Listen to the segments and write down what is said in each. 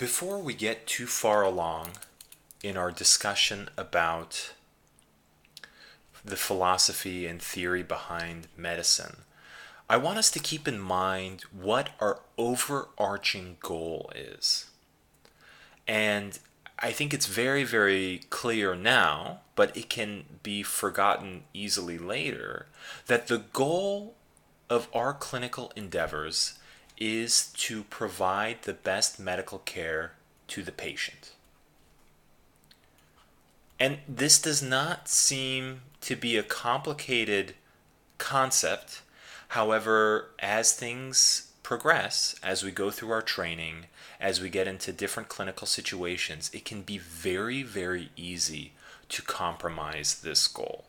Before we get too far along in our discussion about the philosophy and theory behind medicine, I want us to keep in mind what our overarching goal is. And I think it's very, very clear now, but it can be forgotten easily later, that the goal of our clinical endeavors is to provide the best medical care to the patient. And this does not seem to be a complicated concept. However, as things progress, as we go through our training, as we get into different clinical situations, it can be very, very easy to compromise this goal.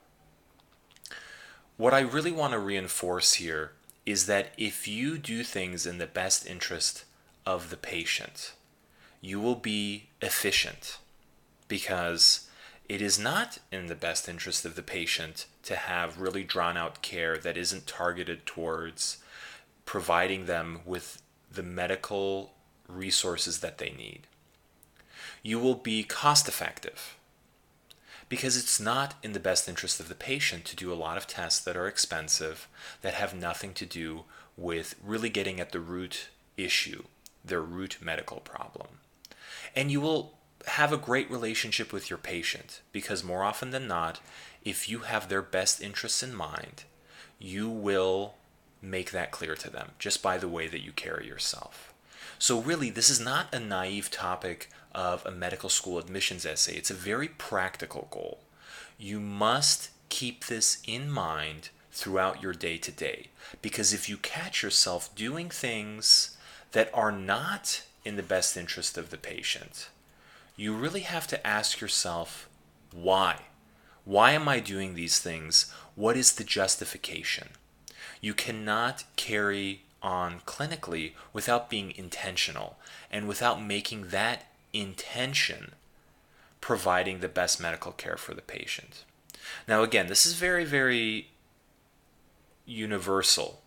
What I really want to reinforce here is that if you do things in the best interest of the patient, you will be efficient, because it is not in the best interest of the patient to have really drawn out care that isn't targeted towards providing them with the medical resources that they need. You will be cost effective, because it's not in the best interest of the patient to do a lot of tests that are expensive, that have nothing to do with really getting at the root issue, their root medical problem. And you will have a great relationship with your patient, because more often than not, if you have their best interests in mind, you will make that clear to them just by the way that you carry yourself. So really, this is not a naive topic of a medical school admissions essay. It's a very practical goal. You must keep this in mind throughout your day to day, because if you catch yourself doing things that are not in the best interest of the patient, you really have to ask yourself, why? Why am I doing these things? What is the justification? You cannot carry on clinically without being intentional, and without making that intention providing the best medical care for the patient. Now again, this is very, very universal.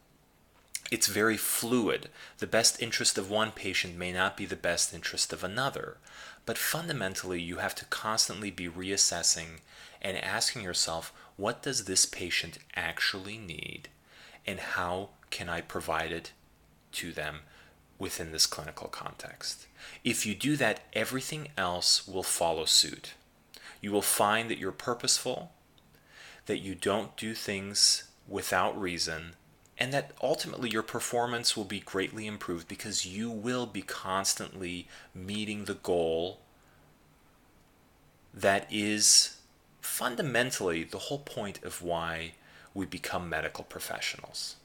It's very fluid. The best interest of one patient may not be the best interest of another. But fundamentally, you have to constantly be reassessing and asking yourself, what does this patient actually need, and how can I provide it to them within this clinical context? If you do that, everything else will follow suit. You will find that you're purposeful, that you don't do things without reason, and that ultimately your performance will be greatly improved, because you will be constantly meeting the goal that is fundamentally the whole point of why we become medical professionals.